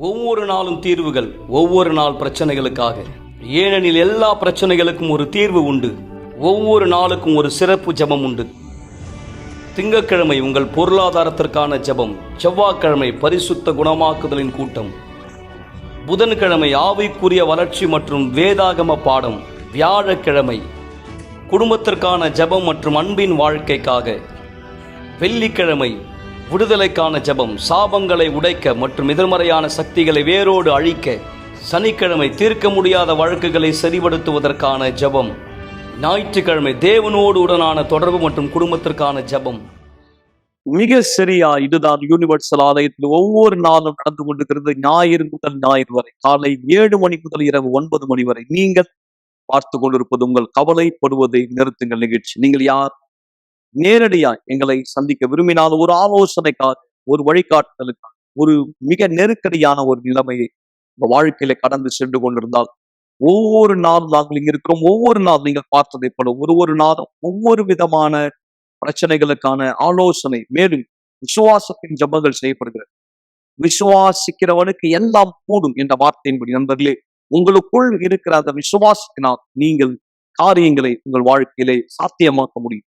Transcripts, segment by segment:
ஒவ்வொரு நாளும் தீர்வுகள், ஒவ்வொரு நாள் பிரச்சனைகளுக்காக. ஏனெனில் எல்லா பிரச்சனைகளுக்கும் ஒரு தீர்வு உண்டு. ஒவ்வொரு நாளுக்கும் ஒரு சிறப்பு ஜெபம் உண்டு. திங்கட்கிழமை உங்கள் பொருளாதாரத்திற்கான ஜெபம், செவ்வாய்க்கிழமை பரிசுத்த குணமாக்குதலின் கூட்டம், புதன்கிழமை ஆவிக்குரிய வளர்ச்சி மற்றும் வேதாகம பாடம், வியாழக்கிழமை குடும்பத்திற்கான ஜெபம் மற்றும் அன்பின் வாழ்க்கைக்காக, வெள்ளிக்கிழமை விடுதலைக்கான ஜெபம், சாபங்களை உடைக்க மற்றும் எதிர்மறையான சக்திகளை வேரோடு அழிக்க, சனிக்கிழமை தீர்க்க முடியாத வழக்குகளை சரிபடுத்துவதற்கான ஜெபம், ஞாயிற்றுக்கிழமை தேவனோடு உடனான தொடர்பு மற்றும் குடும்பத்திற்கான ஜெபம். மிக சரியா இதுதான் யூனிவர்சல் ஆலயத்தில் ஒவ்வொரு நாளும் நடந்து கொண்டிருக்கிறது. ஞாயிறு முதல் ஞாயிறு வரை காலை 7 மணி முதல் இரவு 9 மணி வரை நீங்கள் பார்த்து கொண்டிருப்பது உங்கள் கவலைப்படுவதை நிறுத்துங்கள் நிகழ்ச்சி. நீங்கள் யார் நேரடியாக எங்களை சந்திக்க விரும்பினால், ஒரு ஆலோசனைக்காக, ஒரு வழிகாட்டுதலுக்காக, ஒரு மிக நெருக்கடியான ஒரு நிலைமையை உங்க வாழ்க்கையில கடந்து சென்று கொண்டிருந்தால், ஒவ்வொரு நாளும் நாங்கள் இங்க இருக்கிறோம். ஒவ்வொரு நாள் நீங்கள் பார்த்ததை போல ஒரு நாளும் ஒவ்வொரு விதமான பிரச்சனைகளுக்கான ஆலோசனை, மேலும் விசுவாசத்தின் ஜெபங்கள் செய்யப்படுகிறது. விசுவாசிக்கிறவனுக்கு எல்லாம் கூடும் என்ற வார்த்தையின்படி நண்பர்களே, உங்களுக்குள் இருக்கிற அந்த விசுவாசத்தினால் நீங்கள் காரியங்களை உங்கள் வாழ்க்கையிலே சாத்தியமாக்க முடியும்.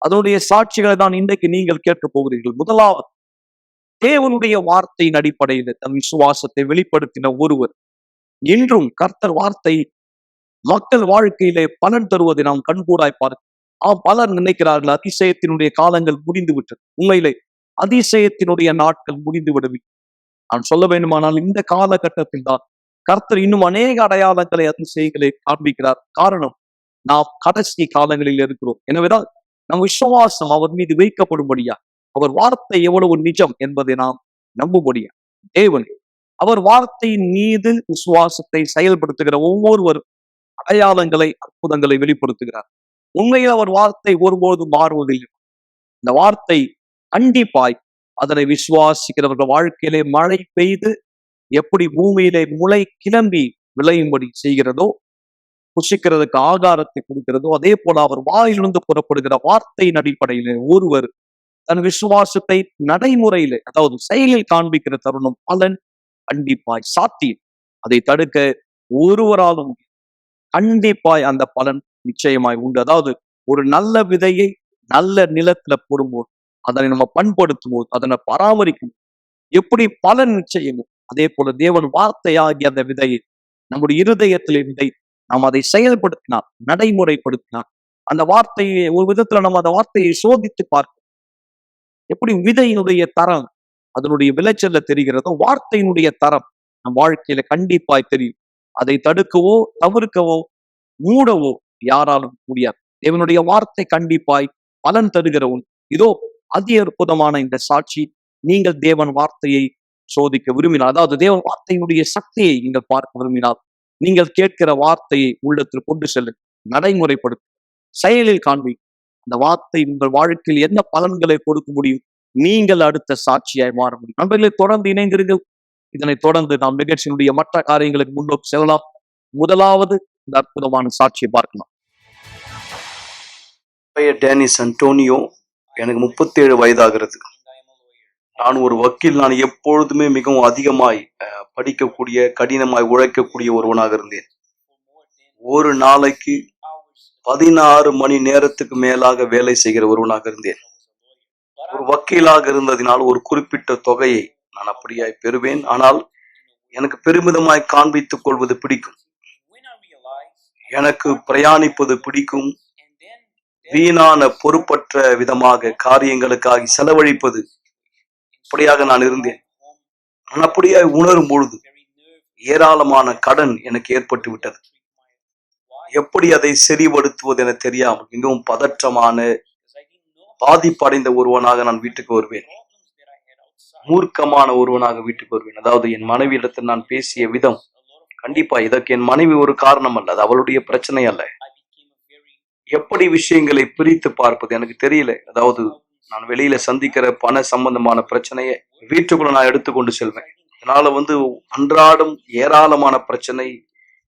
அதனுடைய சாட்சிகளை தான் இன்றைக்கு நீங்கள் கேட்க போகிறீர்கள். முதலாவது, தேவனுடைய வார்த்தையின் அடிப்படையில் தன் விசுவாசத்தை வெளிப்படுத்தின ஒருவர். இன்றும் கர்த்தர் வார்த்தை மக்கள் வாழ்க்கையிலே பலன் தருவதை நாம் கண்கூடாய் பார்க்கிறோம். பலர் நினைக்கிறார்கள் அதிசயத்தினுடைய காலங்கள் முடிந்து விட்டது. உண்மையிலே அதிசயத்தினுடைய நாட்கள் முடிந்து விடவில்லை. நான் சொல்ல வேண்டுமானால் இந்த காலகட்டத்தில் தான் கர்த்தர் இன்னும் அநேக அடையாளங்களை அதிசயங்களை காண்பிக்கிறார். காரணம், நாம் கடைசி காலங்களில் இருக்கிறோம். எனவேதான் நம் விசுவாசம் அவர் மீது வைக்கப்படும்படியா, அவர் வார்த்தை எவ்வளவு நிஜம் என்பதை நாம் நம்பும்படியா, தேவன் அவர் வார்த்தையின் மீது விசுவாசத்தை செயல்படுத்துகிற ஒவ்வொருவரும் அடையாளங்களை, அற்புதங்களை வெளிப்படுத்துகிறார். உண்மையில் அவர் வார்த்தை ஒருபோதும் மாறுவதில்லை. இந்த வார்த்தை கண்டிப்பாய் அதனை விசுவாசிக்கிறவர்கள் வாழ்க்கையிலே மழை பெய்து எப்படி பூமியிலே முளை கிளம்பி விளையும்படி செய்கிறதோ, புசிக்கிறதுக்கு ஆகாரத்தை கொடுக்கிறதோ, அதே போல அவர் வாயிலிருந்து புறப்படுகிற வார்த்தையின் அடிப்படையிலே ஒருவர் தன் விசுவாசத்தை நடைமுறையிலே, அதாவது செயலில் காண்பிக்கிற தருணம் பலன் கண்டிப்பாய் சாத்தியம். அதை தடுக்க ஒருவராலும் கண்டிப்பாய் அந்த பலன் நிச்சயமாய் உண்டு. அதாவது ஒரு நல்ல விதையை நல்ல நிலத்துல போடும்போது, அதனை நம்ம பண்படுத்தும் போது, அதனை பராமரிக்கும் எப்படி பலன் நிச்சயமோ, அதே போல தேவன் வார்த்தையாகிய அந்த விதையை நம்முடைய இருதயத்திலே விதை, நாம் அதை செயல்படுத்தினால், நடைமுறைப்படுத்தினால், அந்த வார்த்தையை ஒரு விதத்துல நம்ம அந்த வார்த்தையை சோதித்து பார்க்கணும். எப்படி விதையினுடைய தரம் அதனுடைய விளைச்சல்ல தெரிகிறதோ, வார்த்தையினுடைய தரம் நம் வாழ்க்கையில கண்டிப்பாய் தெரியும். அதை தடுக்கவோ, தவிர்க்கவோ, மூடவோ யாராலும் முடியாது. தேவனுடைய வார்த்தை கண்டிப்பாய் பலன் தருகிற ஒன்று. இதோ அதி அற்புதமான இந்த சாட்சி. நீங்கள் தேவன் வார்த்தையை சோதிக்க விரும்பினால், அதாவது தேவன் வார்த்தையினுடைய சக்தியை நீங்கள் பார்க்க விரும்பினால், நீங்கள் கேட்கிற வார்த்தையை உள்ளத்தில் கொண்டு செல்லுங்கள், நடைமுறைப்படுத்த, செயலில் காண்பி. அந்த வார்த்தை உங்கள் வாழ்க்கையில் என்ன பலன்களை கொடுக்க முடியும், நீங்கள் அடுத்த சாட்சியாய் மாற முடியும். நண்பர்களை தொடர்ந்து இணைந்திருங்கள். இதனை தொடர்ந்து நாம் நிகழ்ச்சியினுடைய மற்ற காரியங்களுக்கு முன்னோக்கி செல்லலாம். முதலாவது இந்த அற்புதமான சாட்சியை பார்க்கலாம். டேனிஸ் அன்டோனியோ, எனக்கு 37 வயதாகிறது. நான் ஒரு வக்கீல். நான் எப்பொழுதுமே மிகவும் அதிகமாய் படிக்கக்கூடிய, கடினமாய் உழைக்கக்கூடிய ஒருவனாக இருந்தேன். ஒரு நாளைக்கு 16 மணி நேரத்துக்கு மேலாக வேலை செய்கிற ஒருவனாக இருந்தேன். ஒரு வக்கீலாக இருந்ததினால் ஒரு குறிப்பிட்ட தொகையை நான் அப்படியாய் பெறுவேன். ஆனால் எனக்கு பெருமிதமாய் காண்பித்துக் கொள்வது பிடிக்கும். எனக்கு பிரயாணிப்பது பிடிக்கும். வீணான பொறுப்பற்ற விதமாக காரியங்களுக்காக செலவழிப்பது, அப்படியாக நான் இருந்தேன். நான் அப்படியாய் உணரும் பொழுது ஏராளமான கடன் எனக்கு ஏற்பட்டு விட்டது. எப்படி அதை சரிபடுத்துவது என தெரியாமல் மிகவும் பதற்றமான, பாதிப்படைந்த ஒருவனாக நான் வீட்டுக்கு வருவேன். மூர்க்கமான ஒருவனாக வீட்டுக்கு வருவேன். அதாவது என் மனைவியிடத்தில் நான் பேசிய விதம், கண்டிப்பா இதற்கு என் மனைவி ஒரு காரணம் அல்ல, அது அவளுடைய பிரச்சனை அல்ல. எப்படி விஷயங்களை பிரித்து பார்ப்பது எனக்கு தெரியல. அதாவது நான் வெளியில சந்திக்கிற பண சம்பந்தமான பிரச்சனையை வீட்டுக்குள்ள நான் எடுத்துக்கொண்டு செல்வேன். அதனால அன்றாடம் ஏராளமான பிரச்சனை,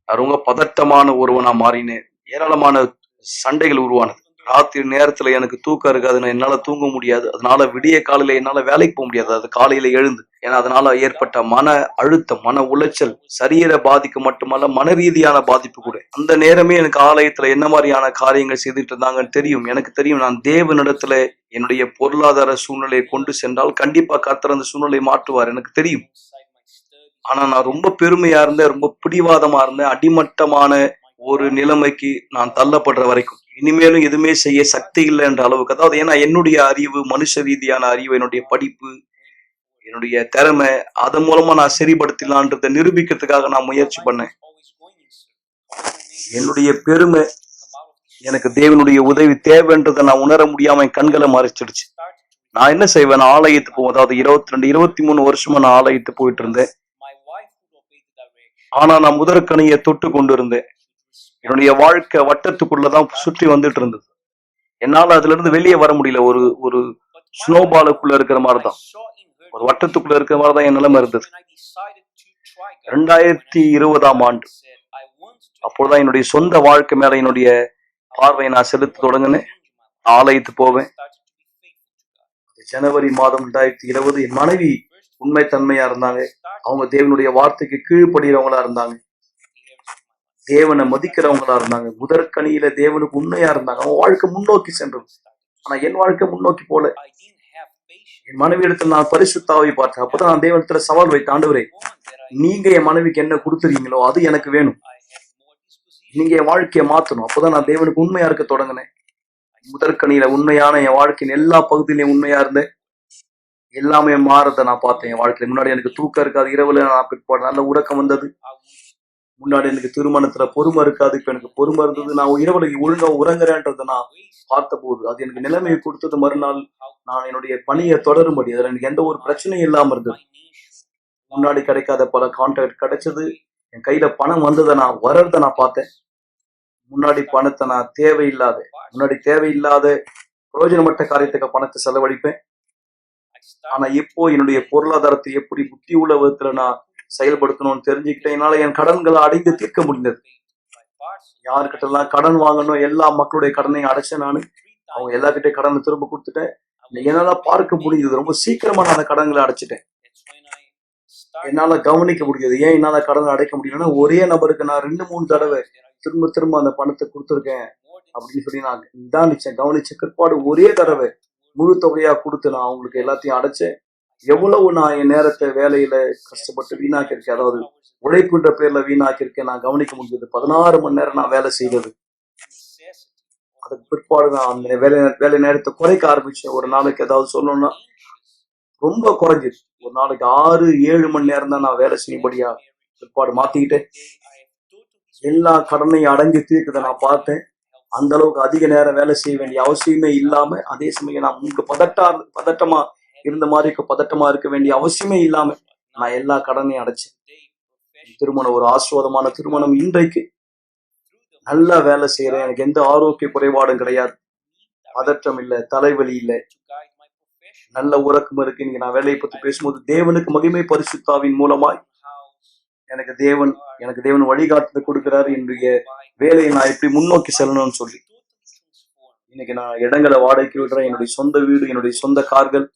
ரொம்ப பதட்டமான ஒருவனா மாறினேன். ஏராளமான சண்டைகள் உருவானது. ராத்திரி நேரத்துல எனக்கு தூக்கம் இருக்காது, என்னால தூங்க முடியாது. அதனால விடிய காலையில என்னால வேலைக்கு போக முடியாது. அது காலையில எழுந்து ஏன்னா அதனால ஏற்பட்ட மன அழுத்தம், மன உளைச்சல், சரீர பாதிப்பு மட்டுமல்ல, மன ரீதியான பாதிப்பு கூட. அந்த நேரமே எனக்கு ஆலயத்துல என்ன மாதிரியான காரியங்கள் செய்துட்டு இருந்தாங்கன்னு தெரியும். எனக்கு தெரியும், நான் தேவனிடத்துல என்னுடைய பொருளாதார சூழ்நிலையை கொண்டு சென்றால் கண்டிப்பா கர்த்தர் அந்த சூழ்நிலையை மாற்றுவார், எனக்கு தெரியும். ஆனா நான் ரொம்ப பெருமையா இருந்தேன், ரொம்ப பிடிவாதமா இருந்தேன். அடிமட்டமான ஒரு நிலைமைக்கு நான் தள்ளப்படுற வரைக்கும் இனிமேலும் எதுவுமே செய்ய சக்தி இல்லை என்ற அளவுக்கு, அதாவது ஏன்னா என்னுடைய அறிவு, மனுஷ ரீதியான அறிவு, என்னுடைய படிப்பு, என்னுடைய திறமை, அதன் மூலமா நான் சரிப்படுத்தலான்றதை நிரூபிக்கிறதுக்காக நான் முயற்சி பண்ணேன். என்னுடைய பெருமை எனக்கு தேவனுடைய உதவி தேவைன்றதை நான் உணர முடியாம என் கண்களை மறைச்சிடுச்சு. நான் என்ன செய்வேன், ஆலயத்துக்கு போவோம். அதாவது 22-23 வருஷமா நான் ஆலயத்துக்கு போயிட்டு இருந்தேன். ஆனா நான் முதற்கனியை தொட்டு கொண்டு இருந்தேன். என்னுடைய வாழ்க்கை வட்டத்துக்குள்ளதான் சுற்றி வந்துட்டு இருந்தது. என்னால அதுல இருந்து வெளியே வர முடியல. ஒரு ஒரு ஸ்னோபாலுக்குள்ள இருக்கிற மாதிரிதான், ஒரு வட்டத்துக்குள்ள இருக்கிற மாதிரிதான் என் நிலைமை இருந்தது. 2020ஆம் ஆண்டு அப்போதான் என்னுடைய சொந்த வாழ்க்கை மேல என்னுடைய பார்வையை நான் செலுத்த தொடங்கினேன். ஆலயத்து போவேன். ஜனவரி மாதம் 2020 என் மனைவி உண்மை தன்மையா இருந்தாங்க. அவங்க தேவனுடைய வார்த்தைக்கு கீழ்ப்படுகிறவங்களா இருந்தாங்க, தேவனை மதிக்கிறவங்களா இருந்தாங்க, முதற்கனியில தேவனுக்கு உண்மையா இருந்தாங்க. அவங்க வாழ்க்கை முன்னோக்கி சென்றது. ஆனா என் வாழ்க்கை முன்னோக்கி போல. என் மனைவி இடத்துல நான் பரிசுத்தாவை பார்த்தேன். அப்பதான் நான் தேவனத்துல சவால் வைத்த, ஆண்டவரே, நீங்க என் மனைவிக்கு என்ன கொடுத்துறீங்களோ அது எனக்கு வேணும், நீங்க என் வாழ்க்கையை மாத்தணும். அப்பதான் நான் தேவனுக்கு உண்மையா இருக்க தொடங்கினேன். முதற்கனியில உண்மையான என் வாழ்க்கையின் எல்லா பகுதியிலையும் உண்மையா இருந்தேன். எல்லாமே மாறத நான் பார்த்தேன் என் வாழ்க்கையில. முன்னாடி எனக்கு தூக்கம் இருக்காது, இரவுல நான் பிற்பாடு நல்ல உறக்கம் வந்தது. முன்னாடி எனக்கு திருமணத்துல பொறுமை இருக்காது, இப்ப எனக்கு பொறுமை இருந்தது. நான் இரவுல ஒழுங்கா உறங்குறேன்றதை நான் பார்த்த போது அது எனக்கு நிலைமையை கொடுத்தது. மறுநாள் நான் என்னுடைய பணியை தொடரும்படி அதுல எனக்கு எந்த ஒரு பிரச்சனையும் இல்லாம இருந்தது. முன்னாடி கிடைக்காத பல கான்ட்ராக்ட் கிடைச்சது. என் கையில பணம் வந்ததை நான் வர்றதை நான் பார்த்தேன். முன்னாடி பணத்தை நான் தேவையில்லாத பிரயோஜனமற்ற காரியத்துக்கு பணத்தை செலவழிப்பேன். ஆனா இப்போ என்னுடைய பொருளாதாரத்தை எப்படி புத்தி உள்ள விதத்துல நான் செயல்படுத்தணும்னு தெரிஞ்சுக்கிட்டேன். என்னால என் கடன்களை அடைந்து தீர்க்க முடிந்தது. யாருக்கிட்ட எல்லாம் கடன் வாங்கணும், எல்லா மக்களுடைய கடனையும் அடைச்சேன். நானு அவங்க எல்லார்கிட்ட கடனை திரும்ப கொடுத்துட்டேன். என்னால பார்க்க முடியுது, ரொம்ப சீக்கிரமா நான் அந்த கடன்களை அடைச்சிட்டேன். என்னால கவனிக்க முடியாது. ஏன் என்னால கடனை அடைக்க முடியலன்னா, ஒரே நபருக்கு நான் 2-3 தடவை திரும்ப அந்த பணத்தை கொடுத்துருக்கேன் அப்படின்னு சொல்லி நான் கவனிச்ச பிற்பாடு ஒரே தடவை முழு தொகையா கொடுத்து நான் அவங்களுக்கு எல்லாத்தையும் அடைச்சேன். எவ்வளவு நான் என் நேரத்தை வேலையில கஷ்டப்பட்டு வீணாக்கியிருக்கேன், அதாவது உழைப்புன்ற பேர்ல வீணாக்கியிருக்கேன், நான் கவனிக்க முடிஞ்சது. 16 மணி நேரம் நான் வேலை செய்தது. அதுக்கு பிற்பாடு நான் அந்த வேலை நேரத்தை குறைக்க ஆரம்பிச்சேன். ஒரு நாளைக்கு ஏதாவது சொல்லணும்னா ரொம்ப குறைஞ்சிது. ஒரு நாளைக்கு 6-7 மணி நேரம் தான் நான் வேலை செய்யும்படியா பிற்பாடு மாத்திக்கிட்டேன். எல்லா கடனையும் அடைஞ்சு தீர்க்கதை நான் பார்த்தேன். அந்த அளவுக்கு அதிக நேரம் வேலை செய்ய வேண்டிய அவசியமே இல்லாம, அதே சமயம் நான் உங்களுக்கு பதட்டமா இருந்த மாதிரி பதட்டமா இருக்க வேண்டிய அவசியமே இல்லாம நான் எல்லா கடனையும் அடைச்சேன். திருமணம் ஒரு ஆசீர்வாதமான திருமணம். இன்றைக்கு நல்லா வேலை செய்யறேன். எனக்கு எந்த ஆரோக்கிய குறைபாடும் கிடையாது, பதட்டம் இல்லை, தலைவலி இல்லை, நல்ல உறக்கம் இருக்கு. இன்னைக்கு நான் வேலையை பத்தி பேசும்போது தேவனுக்கு மகிமை பரிசுத்தாவின் மூலமாய் எனக்கு தேவன் வழிகாட்டுதல் கொடுக்கிறாரு. என்னுடைய வேலையை நான் எப்படி முன்னோக்கி செல்லணும்னு சொல்லி இன்னைக்கு நான் இடங்களை வாடகைக்கு விடுறேன். என்னுடைய சொந்த வீடு, என்னுடைய சொந்த கார்கள்,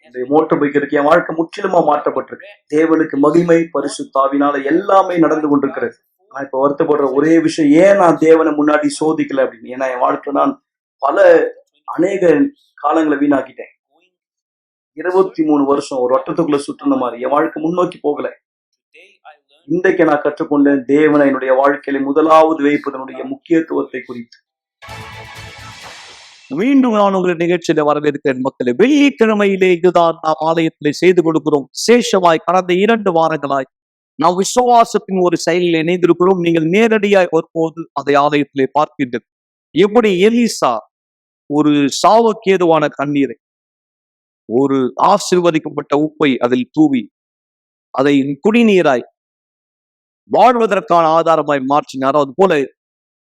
என்னுடைய மோட்டர் பைக் இருக்கு. என் வாழ்க்கை முற்றிலுமா மாற்றப்பட்டிருக்கு. தேவனுக்கு மகிமை பரிசுத்தாவினால எல்லாமே நடந்து கொண்டிருக்கிறது. நான் இப்ப வருத்தப்படுற ஒரே விஷயம், ஏன் நான் தேவனை முன்னாடி சோதிக்கல அப்படின்னு. ஏன்னா என் வாழ்க்கை நான் அநேக காலங்களை வீணாக்கிட்டேன். 23 வருஷம் ஒரு வட்டத்துக்குள்ள சுற்றுன மாதிரி என் வாழ்க்கை முன்னோக்கி போகல. இன்றைக்கு நான் கற்றுக்கொண்டேன் தேவனை என்னுடைய வாழ்க்கையில முதலாவது வைப்பதனுடைய முக்கியத்துவத்தை குறித்து. மீண்டும் நான் உங்கள் நிகழ்ச்சியில வரவேற்கிறேன் மக்களை. வெள்ளிக்கிழமையிலே இதுதான் நாம் ஆலயத்திலே செய்து கொடுக்கிறோம். விசேஷமாய் கடந்த 2 வாரங்களாய் நாம் விசுவாசத்தின் ஒரு செயலில் இணைந்திருக்கிறோம். நீங்கள் நேரடியாய் வரும்போது அதை ஆலயத்திலே பார்க்கின்றது. எப்படி எலிசா ஒரு சாவுக்கேதுவான கண்ணீரை ஒரு ஆசீர்வதிக்கப்பட்ட உப்பை அதில் தூவி அதை குடிநீராய் வாழ்வதற்கான ஆதாரமாய் மாற்றினார். அது போல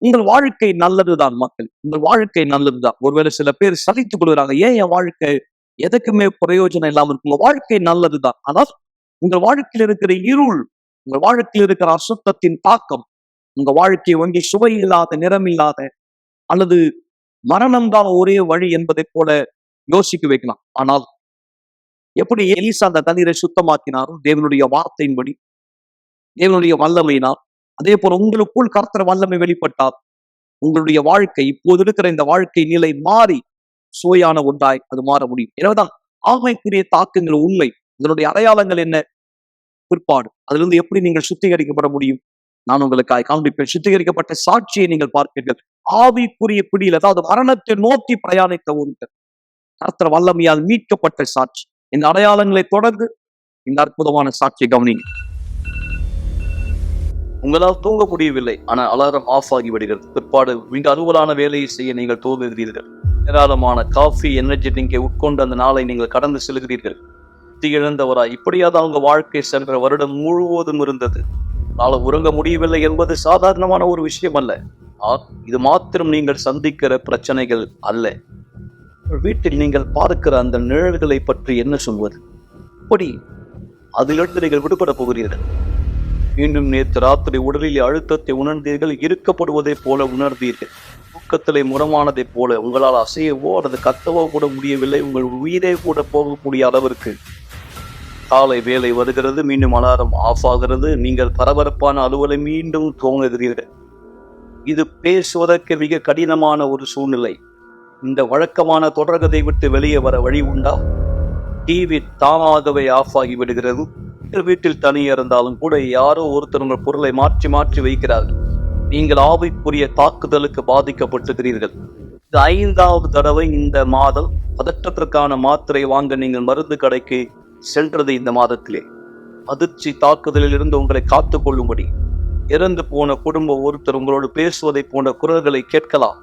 உங்கள் வாழ்க்கை நல்லதுதான் மக்கள், உங்கள் வாழ்க்கை நல்லதுதான். ஒருவேளை சில பேர் சலித்துக் கொள்கிறாங்க, ஏன் என் வாழ்க்கை எதுக்குமே பிரயோஜனம் இல்லாம இருக்கு. உங்க வாழ்க்கை நல்லதுதான், ஆனால் உங்கள் வாழ்க்கையில் இருக்கிற இருள், உங்கள் வாழ்க்கையில் இருக்கிற அசுத்தத்தின் தாக்கம் உங்க வாழ்க்கையை வங்கி சுவை இல்லாத, நிறம் இல்லாத அல்லது மரணம் தான் ஒரே வழி என்பதை போல யோசிக்க வைக்கலாம். ஆனால் எப்படி எலிசா அந்த தண்ணீரை சுத்தமாக்கினாரோ தேவனுடைய வார்த்தையின்படி, தேவனுடைய வல்லமையினால், அதே போல உங்களுக்குள் கர்த்தர் வல்லமை வெளிப்பட்டார், உங்களுடைய வாழ்க்கை இப்போது இருக்கிற இந்த வாழ்க்கை நிலை மாறி சுவையான ஒன்றாய் அது மாற முடியும். எனவேதான் ஆமைக்குரிய தாக்கங்கள் உண்மை. இதனுடைய அடையாளங்கள் என்ன? பிற்பாடு அதிலிருந்து எப்படி நீங்கள் சுத்திகரிக்கப்பட முடியும்? நான் உங்களுக்காக காண்பிப்பேன். சுத்திகரிக்கப்பட்ட சாட்சியை நீங்கள் பார்ப்பீர்கள். ஆவிக்குரிய பிடியில், அதாவது மரணத்தை நோக்கி பிரயாணித்த ஒருத்தர் கர்த்தர் வல்லமையால் மீட்கப்பட்ட சாட்சி. இந்த அடையாளங்களை தொடர்ந்து இந்த அற்புதமான சாட்சியை கவனிங்க. உங்களால் தூங்க முடியவில்லை, ஆனால் அலாரம் ஆஃப் ஆகி விடுகிறது. பிற்பாடு மிக அலுவலான வேலையை செய்ய நீங்கள் தோன்றுகிறீர்கள். ஏராளமான காஃபி, எனர்ஜி ட்ரிங்கை உட்கொண்டு அந்த நாளை நீங்கள் கடந்து செல்கிறீர்கள். இழந்தவராய் இப்படியாவது அவங்க வாழ்க்கை சென்ற வருடம் முழுவதும் இருந்தது. நாளை உறங்க முடியவில்லை என்பது சாதாரணமான ஒரு விஷயம் அல்ல. இது மாத்திரம் நீங்கள் சந்திக்கிற பிரச்சனைகள் அல்ல. வீட்டில் நீங்கள் பார்க்கிற அந்த நிழல்களை பற்றி என்ன சொல்வது? இப்படி அதிலிருந்து நீங்கள் விடுபட போகிறீர்கள். மீண்டும் நேற்று ராத்திரி உடலில் அழுத்தத்தை உணர்ந்தீர்கள், இருக்கப்படுவதை போல உணர்ந்தீர்கள். தூக்கத்திலே முரமானதைப் போல உங்களால் அசையவோ அல்லது கத்தவோ கூட முடியவில்லை. உங்கள் உயிரே கூட போகக்கூடிய அளவிற்கு காலை வேலை வருகிறது, மீண்டும் அலாரம் ஆஃப் ஆகிறது. நீங்கள் பரபரப்பான அலுவலை மீண்டும் துவங்குகிறீர்கள். இது பேசுவதற்கு மிக கடினமான ஒரு சூழ்நிலை. இந்த வழக்கமான தொடர்கதை விட்டு வெளியே வர வழி உண்டா? டிவி தானாகவே ஆஃப் ஆகி விடுகிறது. வீட்டில் தனியே இருந்தாலும் கூட யாரோ ஒருத்தர் உங்கள் பொருளை மாற்றி மாற்றி வைக்கிறார்கள். நீங்கள் ஆவிக்குரிய தாக்குதலுக்கு பாதிக்கப்பட்டுகிறீர்கள். இது 5வது தடவை இந்த மாதம் பதற்றத்திற்கான மாத்திரை வாங்க நீங்கள் மருந்து கடைக்கு சென்றது. இந்த மாதத்திலே அதிர்ச்சி தாக்குதலில் இருந்து உங்களை காத்துக் கொள்ளும்படி இறந்து போன குடும்ப ஒருத்தர் உங்களோடு பேசுவதை போன்ற குரல்களை கேட்கலாம்.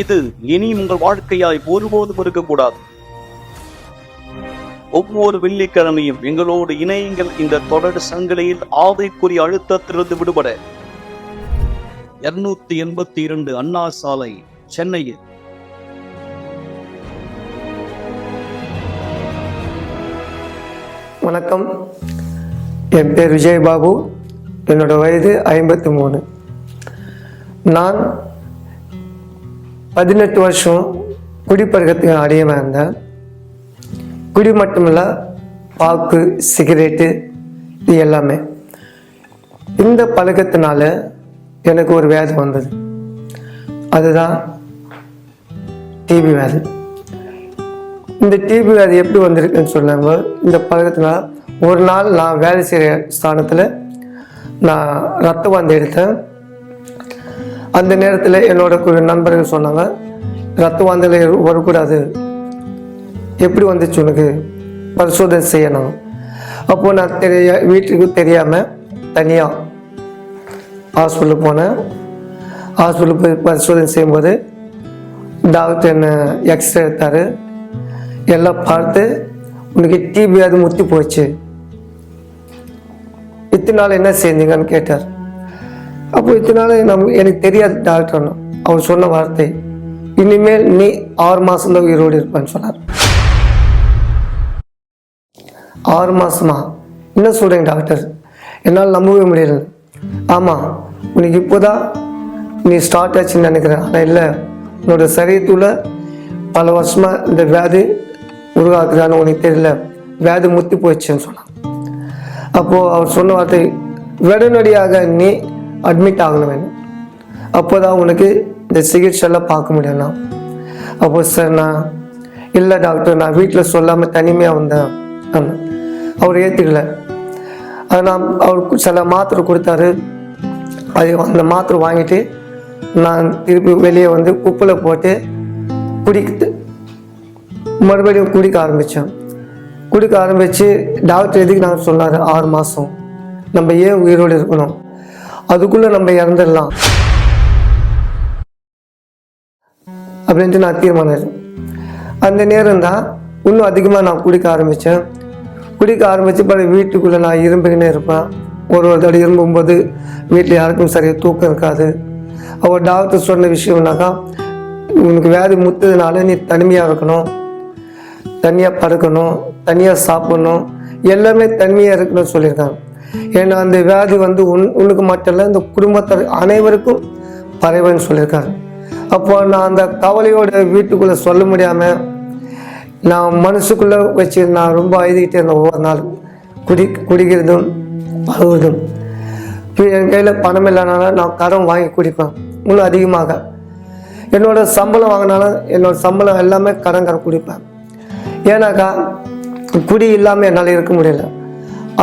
இது இனி உங்கள் வாழ்க்கையாய் ஒருபோதும் இருக்கக்கூடாது. ஒவ்வொரு வெள்ளிக்கிழமையும் எங்களோடு இணையுங்கள். இந்த தொடர் சங்கிலியில் ஆவிக்குரிய அழுத்தத்திலிருந்து விடுபட 282 அண்ணா சாலை, சென்னையில். வணக்கம், என் பேர் விஜயபாபு. என்னோட வயது 53. நான் 18 வருஷம் குடிப்பழக்கத்துக்கு அடிமையாக இருந்தேன். குடி மட்டுமில்ல, பாக்கு, சிகரெட்டு, இது எல்லாமே. இந்த பழக்கத்தினால எனக்கு ஒரு வியாதி வந்தது. அதுதான் டிபி வியாதி. இந்த டிபி வியாதி எப்படி வந்திருக்குன்னு சொன்னாங்க. இந்த பழக்கத்தினால ஒரு நாள் நான் வேலை செய்கிற ஸ்தானத்தில் நான் ரத்த வாந்தி எடுத்தேன். அந்த நேரத்தில் என்னோட ஒரு நண்பர்கள் சொன்னாங்க, ரத்த வாந்தியில் வரக்கூடாது, எப்படி வந்துச்சு உனக்கு, பரிசோதனை செய்யணும். அப்போது நான் வீட்டுக்கு தெரியாமல் தனியாக ஹாஸ்பிட்டலுக்கு போனேன். ஹாஸ்பிட்டலுக்கு போய் பரிசோதனை செய்யும்போது டாக்டர் என்னை எக்ஸ்ரே எடுத்தார். எல்லாம் பார்த்து, உனக்கு டிபி அது முத்தி போச்சு, இத்தனை நாள் என்ன செஞ்சீங்கன்னு கேட்டார். அப்போ இத்தனை நாள் எனக்கு தெரியாது டாக்டர். அவர் சொன்ன வார்த்தை, இனிமேல் நீ 6 மாதம்தான் உயிரோடு இருப்பான்னு சொன்னார். 6 மாதமா? என்ன சொல்கிறீங்க டாக்டர்? என்னால் நம்பவே முடியல. ஆமாம், உனக்கு இப்போதான் நீ ஸ்டார்ட் ஆச்சுன்னு நினைக்கிறேன். ஆனால் இல்லை, உன்னோட சரீரத்தில் பல வருஷமாக இந்த வியாதி உருவாக்குறான்னு உனக்கு தெரியல, வியாதி முத்தி போயிடுச்சுன்னு சொன்னான். அப்போது அவர் சொன்ன வார்த்தை, உடனடியாக நீ அட்மிட் ஆகணும் வேணும், அப்போ தான் உனக்கு இந்த சிகிச்சையெல்லாம் பார்க்க முடியலாம். அப்போ சார் நான் இல்லை டாக்டர், நான் வீட்டில் சொல்லாமல் தனிமையாக வந்தேன். அவர் ஏற்றுக்கல. அது நான் அவர் சில மாத்திரை கொடுத்தாரு. அது அந்த மாத்திரை வாங்கிட்டு நான் திருப்பி வெளியே வந்து குப்பில் போட்டு மறுபடியும் குடிக்க ஆரம்பித்தேன். குடிக்க ஆரம்பித்து டாக்டர் எதுக்கு நான் சொன்னார், 6 மாதம் நம்ம ஏன் உயிரோடு இருக்கணும், அதுக்குள்ளே நம்ம இறந்துடலாம் அப்படின்ட்டு நான் தீர்மானம். அந்த நேரம் தான் இன்னும் அதிகமாக நான் குடிக்க ஆரம்பித்தேன். குடிக்க ஆரம்பித்து பிறகு வீட்டுக்குள்ளே நான் இரும்பிக்கினே இருப்பேன். ஒரு தடவை இரும்பும்போது வீட்டில் யாருக்கும் சரியாக தூக்கம் இருக்காது. அவர் டாக்டர் சொன்ன விஷயம்னாக்கா, உனக்கு வியாதி முத்ததுனால நீ தனிமையாக இருக்கணும், தனியாக படுக்கணும், தனியாக சாப்பிடணும், எல்லாமே தனிமையாக இருக்கணும்னு சொல்லியிருக்காங்க. ஏன்னா அந்த வியாதி வந்து உனக்கு மட்டும் இல்லை, இந்த குடும்பத்தார் அனைவருக்கும் பரவுன்னு சொல்லியிருக்காங்க. அப்போ நான் அந்த கவலையோட வீட்டுக்குள்ளே சொல்ல முடியாமல் நான் மனசுக்குள்ளே வச்சு நான் ரொம்ப அழுதுகிட்டே இருந்தேன். ஒவ்வொரு நாள் குடிக்கிறதும் அழுவதும். இப்போ என் கையில் பணம் இல்லைனால நான் கடன் வாங்கி குடிப்பேன். இன்னும் அதிகமாக என்னோட சம்பளம் வாங்கினாலும் என்னோட சம்பளம் எல்லாமே கடன் குடிப்பேன். ஏன்னாக்கா குடி இல்லாமல் என்னால் இருக்க முடியல.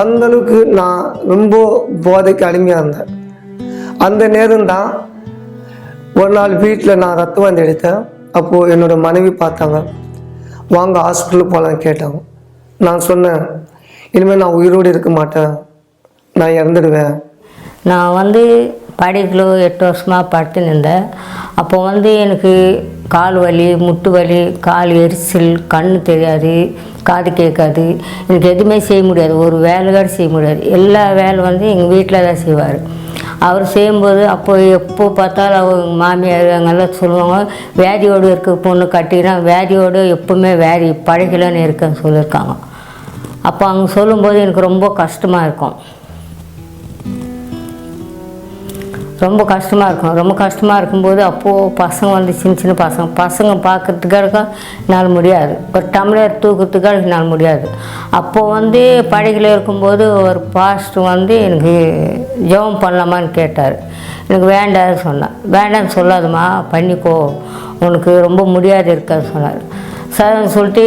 அந்தளவுக்கு நான் ரொம்ப போதைக்கு அடிமையாக இருந்தேன். அந்த நேரம் தான் ஒரு நாள் வீட்டில் நான் ரத்த வாந்தி எடுத்தேன். அப்போது என்னோடய மனைவி பார்த்தாங்க. வாங்க ஹாஸ்பிட்டலுக்கு போகலான்னு கேட்டாங்க. நான் சொன்னேன், இனிமேல் நான் உயிரோடு இருக்க மாட்டேன், நான் இறந்துடுவேன். நான் படிக்கல 8 வருஷமாக படுத்துன்னு இருந்தேன். அப்போ எனக்கு கால் வலி, முட்டு வலி, கால் எரிச்சல், கண்ணு தெரியாது, காது கேட்காது, எனக்கு எதுவுமே செய்ய முடியாது. ஒரு வேலைக்காடு செய்ய முடியாது. எல்லா வேலை எங்கள் வீட்டில் தான் செய்வார். அவர் செய்யும்போது அப்போ எப்போ பார்த்தாலும் அவங்க மாமியார் அங்கெல்லாம் சொல்லுவாங்க, வியாதியோடு இருக்க பொண்ணு கட்டினா வியாதியோடு எப்போவுமே வியாதி பழகலன்னு இருக்கேன்னு சொல்லியிருக்காங்க. அப்போ அவங்க சொல்லும்போது எனக்கு ரொம்ப கஷ்டமாக இருக்கும். ரொம்ப கஷ்டமாக இருக்கும்போது அப்போது பசங்க சின்ன பசங்க பார்க்கறதுக்காக என்னால் முடியாது. ஒரு டம்ளர் தூக்கிறதுக்காக என்னால் முடியாது. அப்போது படையில் இருக்கும்போது ஒரு பாஸ்டர் எனக்கு ஜெபம் பண்ணலாமான்னு கேட்டார். எனக்கு வேண்டான்னு சொன்னேன். வேண்டான்னு சொல்லாதம்மா, பண்ணிக்கோ, உனக்கு ரொம்ப முடியாது இருக்காது சொன்னார். சரின்னு சொல்லிட்டு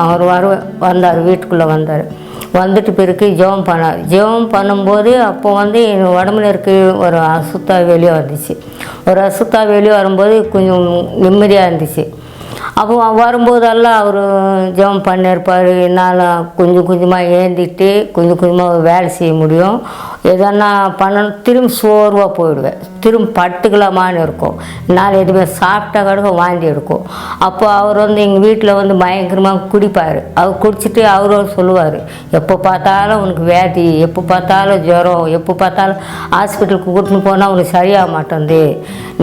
அவர் வந்தார், வீட்டுக்குள்ளே வந்தார். வந்துட்டு பிறகு ஜெபம் பண்ணார். ஜெபம் பண்ணும்போது அப்போ என் உடம்புல இருக்க ஒரு அசுத்தா வெளியே வந்துச்சு. ஒரு அசுத்தா வெளியே வரும்போது கொஞ்சம் நிம்மதியாக இருந்துச்சு. அப்போ வரும்போதெல்லாம் அவர் ஜெபம் பண்ணியிருப்பார். என்னால் கொஞ்சம் கொஞ்சமாக ஏந்திட்டு கொஞ்சம் கொஞ்சமாக வேலை செய்ய முடியும். எதனா பண்ணணும், திரும்பி சோர்வாக போயிடுவேன். திரும்பி படுத்துக்கலாமான்னு இருக்கும். என்னால் எதுவுமே சாப்பிட்டா கூட வாந்தி எடுக்கும். அப்போ அவர் எங்கள் வீட்டில் பயங்கரமாக குடிப்பார். அவர் குடிச்சிட்டு அவரும் சொல்லுவார், எப்போ பார்த்தாலும் உனக்கு வியாதி, எப்போ பார்த்தாலும் ஜுரம், எப்போ பார்த்தாலும் ஹாஸ்பிட்டலுக்கு கூட்டின்னு போனால் உனக்கு சரியாக மாட்டேங்குது,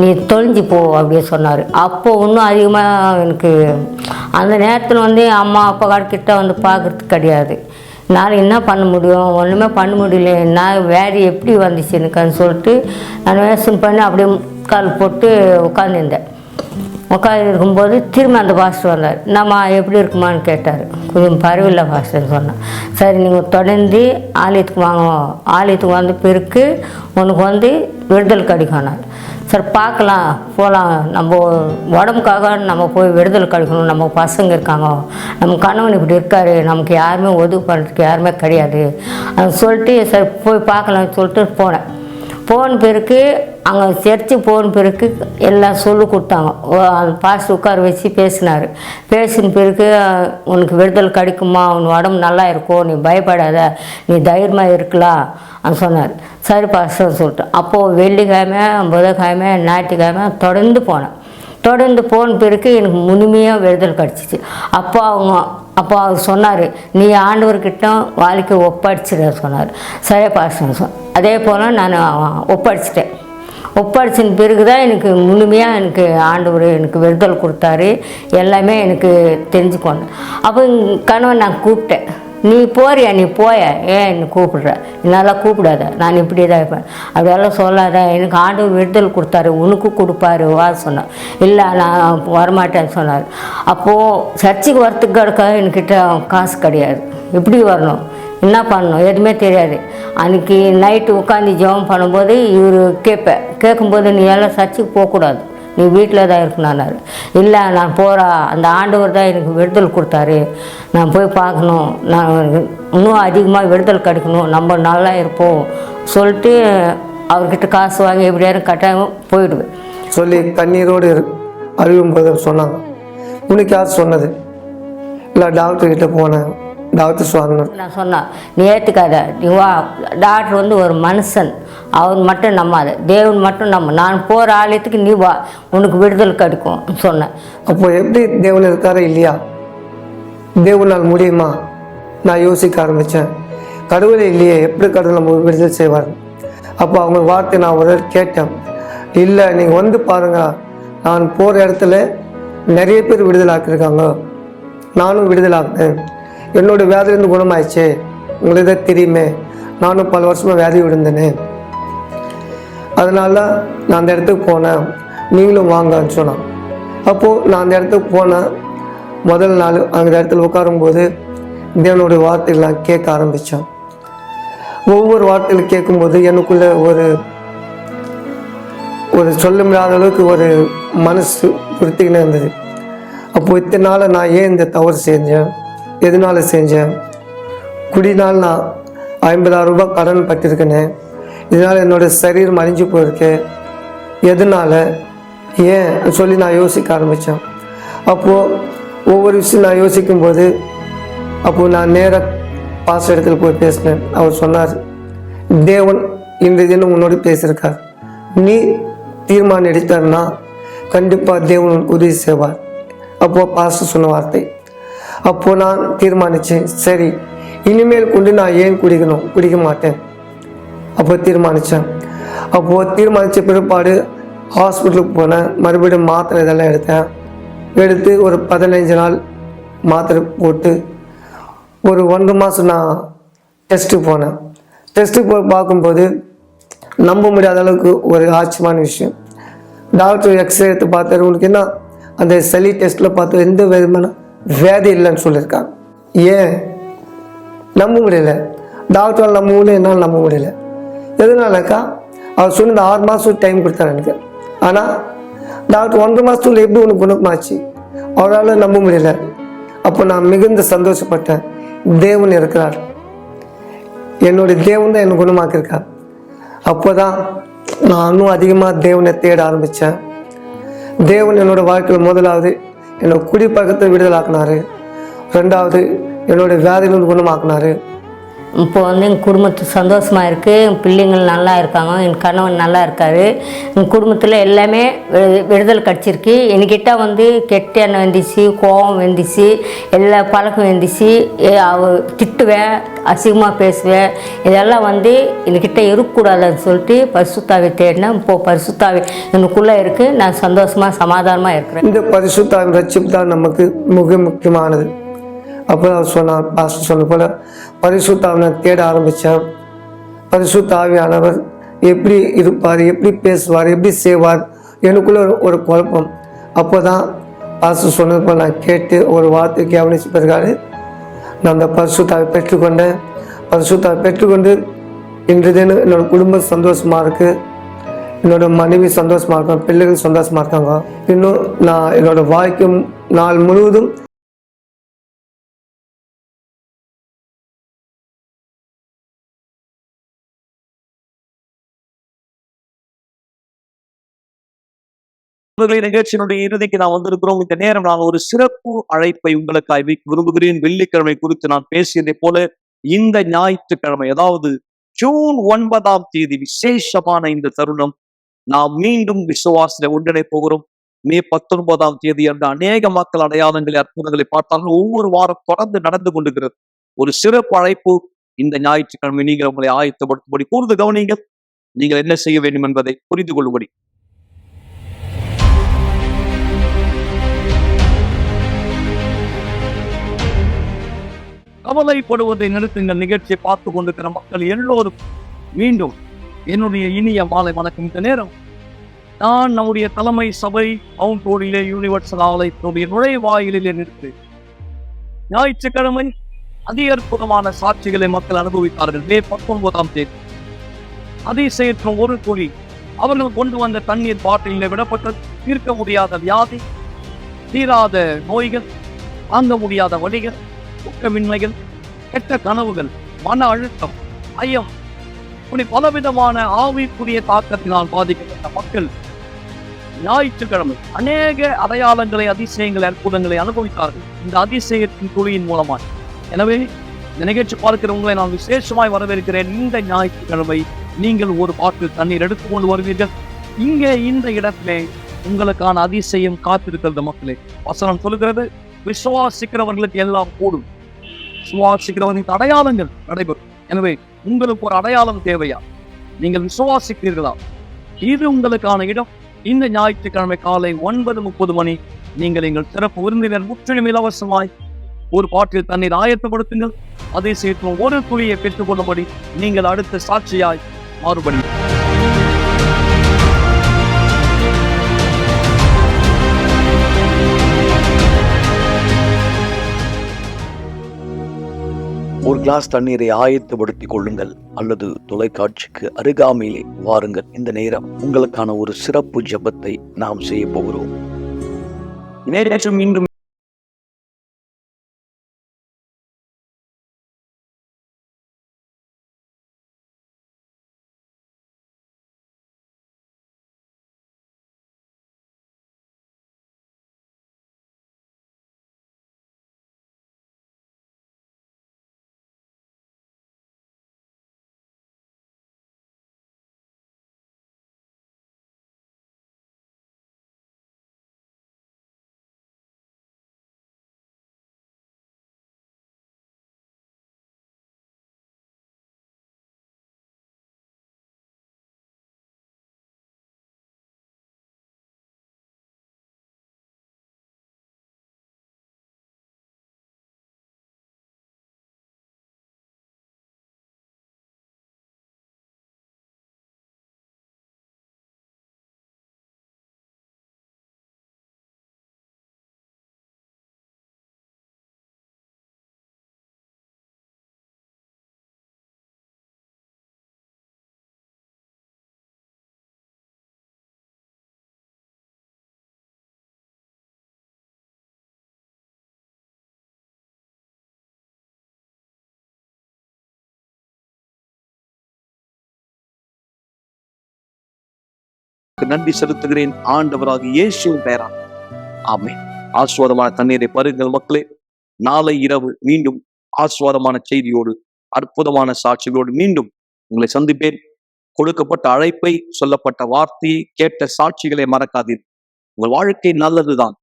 நீ தொலைஞ்சு போ அப்படியே சொன்னார். அப்போது இன்னும் அதிகமாக எனக்கு அந்த நேரத்தில் அம்மா அப்பா கிட்ட பார்க்குறதுக்கு கிடையாது. நான் என்ன பண்ண முடியும், ஒன்றுமே பண்ண முடியல. நான் வியாதி எப்படி வந்துச்சு எனக்குன்னு சொல்லிட்டு நான் யோசனை பண்ணி அப்படியே கால் போட்டு உட்காந்துருந்தேன். உட்காந்துருக்கும்போது திரும்ப அந்த பாஸ்டர் வந்தார். நம்ம எப்படி இருக்குமான்னு கேட்டார். கொஞ்சம் பரவாயில்ல பாஸ்டர்னு சொன்னேன். சரி, நீங்கள் தொடர்ந்து ஆலயத்துக்கு வாங்க, ஆலயத்துக்கு வந்த பிறகு உனக்கு விடுதலை கிடைக்கணும். சரி பார்க்கலாம், போகலாம், நம்ம உடம்புக்காக நம்ம போய் விடுதலை கிடைக்கணும். நம்ம பசங்க இருக்காங்க, நம்ம கணவன் இப்படி இருக்கார், நமக்கு யாருமே உதவி பண்ணுறதுக்கு யாருமே கிடையாது சொல்லிட்டு சரி போய் பார்க்கலாம்னு சொல்லிட்டு போனேன். போன பிறகு அங்கே சர்ச்சு போன பிறகு எல்லாம் சொல்லி கொடுத்தாங்க. அந்த பாஸ்டர் உட்கார வச்சு பேசினார். பேசின பிறகு உனக்கு விடுதலை கிடைக்குமா, உன் உடம்பு நல்லா இருக்கும், நீ பயப்படாத, நீ தைரியமாக இருக்கலாம் சொன்னார். சரி பாஸ்டர் சொல்லிட்டு அப்போது வெள்ளிக்கிழமை, புதன்கிழமை, ஞாயிற்றுக்கிழமை தொடர்ந்து போனேன். தொடர்ந்து போன பிறகு எனக்கு முழுமையாக விடுதலை கிடச்சிச்சு. அப்போ அவர் சொன்னார், நீ ஆண்டவர்கிட்ட வாழ்க்கை ஒப்படைச்சிட சொன்னார். சரியா பாஸ்டர் அதே போல் நான் ஒப்படைச்சிட்டேன். ஒப்படைச்சின பிறகு தான் எனக்கு முழுமையாக எனக்கு ஆண்டவர் எனக்கு விடுதலை கொடுத்தாரு. எல்லாமே எனக்கு தெரிஞ்சுக்கொண்டேன். அப்போ கணவன் நான் கூப்பிட்டேன், நீ போறியா, நீ போய, ஏன் என்னை கூப்பிடுற, என்னால் கூப்பிடாத, நான் இப்படி தான் இருப்பேன், அப்படியெல்லாம் சொல்லாத, எனக்கு ஆண்டவர் விடுதலை கொடுத்தாரு, உனக்கு கொடுப்பாரு வா சொன்னேன். இல்லை நான் வரமாட்டேன்னு சொன்னார். அப்போது சர்ச்சுக்கு வரத்துக்கு கிடக்க என்கிட்ட காசு கிடையாது, எப்படி வரணும், என்ன பண்ணணும் எதுவுமே தெரியாது. அன்றைக்கி நைட்டு உட்காந்து ஜெபம் பண்ணும்போது இவர் கேட்கும்போது நீ எல்லாம் சர்ச்சுக்கு போகக்கூடாது, நீ வீட்டில் தான் இருக்கணும்னாரு. இல்லை நான் போகிறா, அந்த ஆண்டவர் தான் எனக்கு விடுதலை கொடுத்தாரு, நான் போய் பார்க்கணும், நான் இன்னும் அதிகமாக விடுதலை கிடைக்கணும், நம்ம நல்லா இருப்போம் சொல்லிட்டு அவர்கிட்ட காசு வாங்கி எப்படியாரும் கட்டாயம் போயிடுவேன் சொல்லி கண்ணீரோடு அழுகும்போது சொன்னாங்க. உனக்கு யார் சொன்னது? இல்லை டாக்டர்கிட்ட போனேன், டாக்டர் சொன்னார். நான் சொன்னேன், நீ ஏற்றுக்காத, நீ வா, டாக்டர் ஒரு மனுஷன், அவர் மட்டும் நம்பாத, தேவன் மட்டும் நம்ம, நான் போகிற ஆலயத்துக்கு நீ வா, உனக்கு விடுதலை கிடைக்கும் சொன்னேன். அப்போ எப்படி தேவன் இருக்காரா இல்லையா, தேவனால் முடியுமா நான் யோசிக்க ஆரம்பித்தேன். கடவுளே இல்லையே, எப்படி கடவுள் நம்ம விடுதலை செய்வார்? அப்போ அவங்க வார்த்தை நான் ஒரு கேட்டேன். இல்லை நீங்கள் பாருங்கள், நான் போகிற இடத்துல நிறைய பேர் விடுதலை ஆக்கியிருக்காங்க, நானும் விடுதலை ஆக்கினேன், என்னோடய வியாதிலேருந்து குணமாயிடுச்சு, உங்களுக்கு தான் தெரியுமே, நானும் பல வருஷமாக வியாதி விழுந்தேனே, அதனால நான் அந்த இடத்துக்கு போனேன், நீங்களும் வாங்கன்னு சொன்னான். அப்போது நான் அந்த இடத்துக்கு போனேன். முதல் நாள் அந்த இடத்துல உட்காரும்போது தேவனுடைய வார்த்தைகள் நான் கேட்க ஆரம்பித்தேன். ஒவ்வொரு வார்த்தைகள் கேட்கும்போது எனக்குள்ள ஒரு சொல்ல முடியாத அளவுக்கு ஒரு மனசு பொறுத்திக்கினே இருந்தது. அப்போது இத்தனை நாள் நான் ஏன் இந்த தவறு செஞ்சேன், எதனால செஞ்சேன், குடினால் நான் 50,000 ரூபாய் கடன் பட்டிருக்கேனே, இதனால் என்னோடய சரீரம் அழிஞ்சு போயிருக்கேன், எதனால் ஏன் சொல்லி நான் யோசிக்க ஆரம்பித்தேன். அப்போது ஒவ்வொரு விஷயம் நான் யோசிக்கும்போது அப்போது நான் நேராக பாஸ்டர் இடத்துல போய் பேசினேன். அவர் சொன்னார், தேவன் இன்றைய தினம் உன்னோடு பேசியிருக்கார், நீ தீர்மானம் எடுத்தார்னா கண்டிப்பாக தேவன் உதவி செய்வார். அப்போது பாஸ்டர் சொன்ன வார்த்தை. அப்போது நான் தீர்மானித்தேன், சரி இனிமேல் கொண்டு நான் ஏன் குடிக்க மாட்டேன். அப்போ தீர்மானித்தேன். அப்போது தீர்மானித்த பிற்பாடு ஹாஸ்பிட்டலுக்கு போனேன். மறுபடியும் மாத்திரை இதெல்லாம் எடுத்து ஒரு 15 நாள் மாத்திரை போட்டு ஒரு 1 மாதம் நான் டெஸ்ட்டுக்கு போனேன். டெஸ்ட்டுக்கு போய் பார்க்கும்போது நம்ப முடியாத அளவுக்கு ஒரு ஆச்சரியமான விஷயம். டாக்டர் எக்ஸ்ரே எடுத்து பார்த்தாரு, உனக்கு என்ன அந்த சளி டெஸ்ட்டில் பார்த்து எந்த விதமான வியாதி இல்லைன்னு சொல்லியிருக்காங்க. ஏன் நம்ப முடியல, டாக்டரால் நம்ப முடியல, என்னால் நம்ப முடியல. எதனாலக்கா அவர் சொன்ன 6 மாதம் டைம் கொடுத்தாரு எனக்கு. ஆனால் டாக்டர் 1.5 மாதத்துல எப்படி ஒன்று குணமாச்சு, அவரால் நம்ப முடியல. அப்போ நான் மிகுந்த சந்தோஷப்பட்டேன். தேவன் இருக்கிறார், என்னுடைய தேவன் தான் என்னை குணமாக்கியிருக்கார். அப்போ தான் நான் இன்னும் அதிகமாக தேவனை தேட ஆரம்பித்தேன். தேவன் என்னோட வாழ்க்கையில் முதலாவது என்னோட குடிப்பழக்கத்தை விடுதலாக்குனாரு, 2வது என்னோடய வியாதியிலிருந்து குணமாக்குனாரு. இப்போ வந்து எங்கள் குடும்பத்து சந்தோஷமாக இருக்குது, என் பிள்ளைங்கள் நல்லா இருக்காங்க, என் கணவன் நல்லா இருக்கார், எங்கள் குடும்பத்தில் எல்லாமே விடுதலை கிடச்சிருக்கு. என்கிட்ட வந்து கெட்ட எண்ணம் வந்துச்சு, கோபம் வந்துச்சு, எல்லா பழக்கம் வந்துச்சு, திட்டுவேன், அசிங்கமாக பேசுவேன், இதெல்லாம் வந்து என்கிட்ட இருக்கக்கூடாதுன்னு சொல்லிட்டு பரிசுத்தாவை தேடினேன். இப்போது பரிசுத்தாவை எனக்குள்ளே இருக்குது, நான் சந்தோஷமாக சமாதானமாக இருக்கிறேன். இந்த பரிசுத்தாவின் ரட்சிப்பு தான் நமக்கு மிக முக்கியமானது. அப்போ அவர் சொன்னார், பாஸ்டர் சொன்ன போல் பரிசுத்தாவினை தேட ஆரம்பித்தேன். பரிசுத்த ஆவியானவர் எப்படி இருப்பார், எப்படி பேசுவார், எப்படி செய்வார், எனக்குள்ள ஒரு குழப்பம். அப்போ தான் பாஸ்டர் சொன்னது போல் நான் கேட்டு ஒரு வார்த்தை கவனிச்சு பிறகாரு நான் அந்த பரிசுத்தாவை பெற்றுக்கொண்டேன். பரிசுத்தாவை பெற்றுக்கொண்டு இன்று தினம் என்னோட குடும்பம் சந்தோஷமாக இருக்குது, என்னோட மனைவி சந்தோஷமாக இருக்காங்க, பிள்ளைகள் சந்தோஷமாக இருக்காங்க. இன்னும் நான் என்னோட வாழ்க்கை நாள் முழுவதும் நிகழ்ச்சியினுடைய இறுதிக்கு நான் வந்திருக்கிறோம். இந்த நேரம் நான் ஒரு சிறப்பு அழைப்பை உங்களுக்காக வைக்க விரும்புகிறேன். வெள்ளிக்கிழமை குறித்து நான் பேசியதை போல இந்த ஞாயிற்றுக்கிழமை, அதாவது ஜூன் 9ஆம் தேதி விசேஷமான இந்த தருணம் நாம் மீண்டும் விசுவாசத்தை ஒன்றிணை போகிறோம். மே 19ஆம் தேதி அன்று அநேக மக்கள் அடையாளங்களை அற்புதங்களை பார்த்தாலும் ஒவ்வொரு வாரம் தொடர்ந்து நடந்து கொண்டிருக்கிறது. ஒரு சிறப்பு அழைப்பு இந்த ஞாயிற்றுக்கிழமை நீங்கள் உங்களை ஆயத்தப்படுத்தும்படி கூர்ந்து கவனிங்கள். நீங்கள் என்ன செய்ய வேண்டும் என்பதை புரிந்து கொள்ளும்படி கவலைப்படுவதை நிறுத்துங்கள். நிகழ்ச்சியை பார்த்து கொண்டிருக்கிற மக்கள் எல்லோரும் மீண்டும் என்னுடைய இனிய மாலை வணக்கம். இந்த நேரம் நான் நம்முடைய தலைமை சபை அவுண்டோரிலே யூனிவர்சல் ஆலயத்தினுடைய நுழைவாயிலே நிறுத்து ஞாயிற்றுக்கிழமை அதி அற்புதமான சாட்சிகளை மக்கள் அனுபவித்தார்கள். மே 19ஆம் தேதி அதிசயற்றும் ஒரு துளி அவர்கள் கொண்டு வந்த தண்ணீர் பாட்டிலே விடப்பட்ட தீர்க்க முடியாத வியாதி, தீராத நோய்கள், தாங்க முடியாத வலிகள், துக்கமின்மைகள், கெட்ட கனவுகள், மன அழுத்தம், ஐயம், இப்படி பலவிதமான ஆவிக்குரிய தாக்கத்தினால் பாதிக்கப்பட்ட மக்கள் ஞாயிற்றுக்கிழமை அநேக அடையாளங்களை, அதிசயங்களை, அற்புதங்களை அனுபவித்தார்கள் இந்த அதிசயத்தின் துளியின் மூலமாக. எனவே இந்த நிகழ்ச்சி பார்க்கிற உங்களை நான் விசேஷமாய் வரவேற்கிறேன். இந்த ஞாயிற்றுக்கிழமை நீங்கள் ஒரு பாட்டில் தண்ணீர் எடுத்துக்கொண்டு வருவீர்கள். இங்கே இந்த இடத்திலே உங்களுக்கான அதிசயம் காத்திருக்கிறது. மக்களே, வசனம் சொல்லுகிறது, விசுவாசிக்கிறவர்களுக்கு எல்லாம் கூடும், விசுவாசிக்கிறவர்களுக்கு அடையாளங்கள் நடைபெறும். எனவே உங்களுக்கு ஒரு அடையாளம் தேவையா? நீங்கள் விசுவாசிக்கிறீர்களா? இது உங்களுக்கான இடம். இந்த ஞாயிற்றுக்கிழமை காலை 9:30 மணி நீங்கள் எங்கள் சிறப்பு விருந்தினர் முற்றிலும் இலவசமாய் ஒரு பாட்டில் தண்ணீர் ஆயத்தப்படுத்துங்கள். அதே சேர்த்து ஒரு துளியை பெற்றுக்கொள்ளும்படி நீங்கள் அடுத்த சாட்சியாய் மாறுபடி. ஒரு கிளாஸ் தண்ணீரை ஆயத்தப்படுத்திக் கொள்ளுங்கள் அல்லது தொலைக்காட்சிக்கு அருகாமையிலே வாருங்கள். இந்த நேரம் உங்களுக்கான ஒரு சிறப்பு ஜெபத்தை நாம் செய்ய போகிறோம். நேற்றும் இன்றும் நன்றி செலுத்துகிறேன் ஆண்டவராகிய இயேசுவின் பெயரால். ஆமென். ஆசீர்வாதமான தண்ணீரை பருங்கள் மக்களே. நாளை இரவு மீண்டும் ஆசீர்வாதமான செய்தியோடு அற்புதமான சாட்சிகளோடு மீண்டும் உங்களை சந்திப்பேன். கொடுக்கப்பட்ட அழைப்பை, சொல்லப்பட்ட வார்த்தையை, கேட்ட சாட்சிகளை மறக்காதீர்கள். உங்கள் வாழ்க்கை நல்லதுதான்,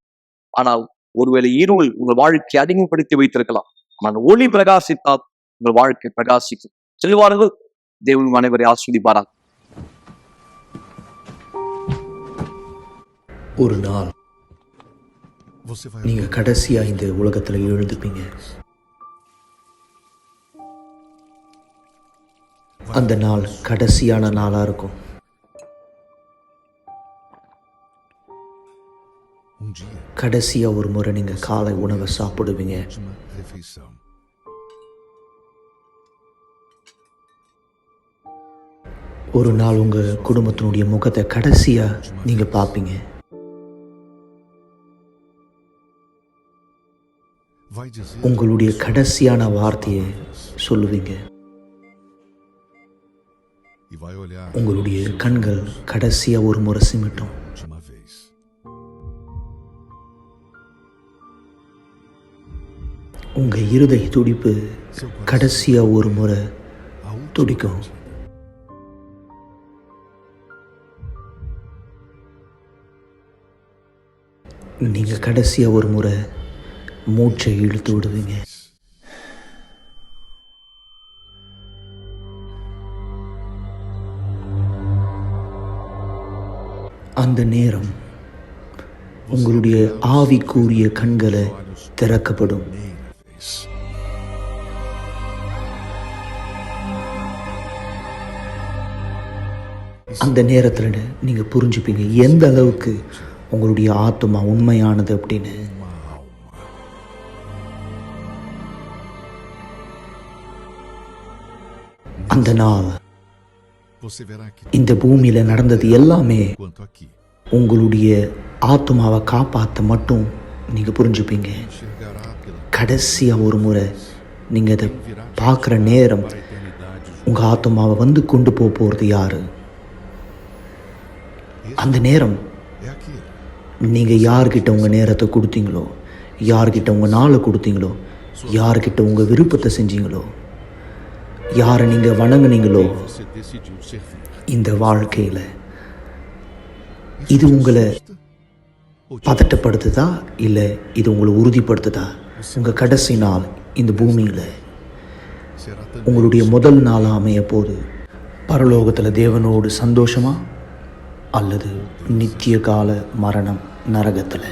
ஆனால் ஒருவேளை இருள் உங்கள் வாழ்க்கையை அதிகப்படுத்தி வைத்திருக்கலாம். ஆனால் ஒளி பிரகாசித்தால் உங்கள் வாழ்க்கை பிரகாசிக்கும். செல்வார்கள். தேவன் அனைவரை ஆசீர்வதிப்பாராக. ஒரு நாள் நீங்க கடைசியா இந்த உலகத்துல எழுந்துப்பீங்க. அந்த நாள் கடைசியான நாளா இருக்கும். கடைசியா ஒரு முறை நீங்க காலை உணவை சாப்பிடுவீங்க. ஒரு நாள் உங்க குடும்பத்தினுடைய முகத்தை கடைசியா நீங்க பார்ப்பீங்க. உங்களுடைய கடைசியான வார்த்தையை சொல்லுவீங்க. உங்களுடைய கண்கள் கடைசியா ஒரு முறை சிமிட்டும். உங்க இருதய துடிப்பு கடைசியா ஒரு முறை துடிக்கும். நீங்க கடைசியா ஒரு முறை மூச்சை இழுத்து விடுவீங்க. அந்த நேரம் உங்களுடைய ஆவிக்குரிய கண்களை திறக்கப்படும். அந்த நேரத்தில் நீங்க புரிஞ்சுப்பீங்க எந்த அளவுக்கு உங்களுடைய ஆத்மா உண்மையானது அப்படின்னு. அந்த நாள் இந்த பூமியில நடந்தது எல்லாமே உங்களுடைய ஆத்மாவை காப்பாற்ற மட்டும் நீங்க புரிஞ்சுப்பீங்க. கடைசியா ஒரு முறை நீங்க அதை பார்க்குற நேரம் உங்க ஆத்மாவை வந்து கொண்டு போறது யாரு? அந்த நேரம் நீங்க யார்கிட்ட உங்க நேரத்தை கொடுத்தீங்களோ, யார்கிட்ட உங்க நாளை கொடுத்தீங்களோ, யார்கிட்ட உங்க விருப்பத்தை செஞ்சீங்களோ, யாரை நீங்க வணங்குனீங்களோ, இந்த வாழ்க்கையில இது உங்களை பதட்டப்படுத்துதா இல்ல இது உங்களை உறுதிப்படுத்துதா? உங்க கடைசி நாள் இந்த பூமியில உங்களுடைய முதல் நாள் அமைய போது பரலோகத்துல தேவனோடு சந்தோஷமா அல்லது நித்திய கால மரணம் நரகத்துல?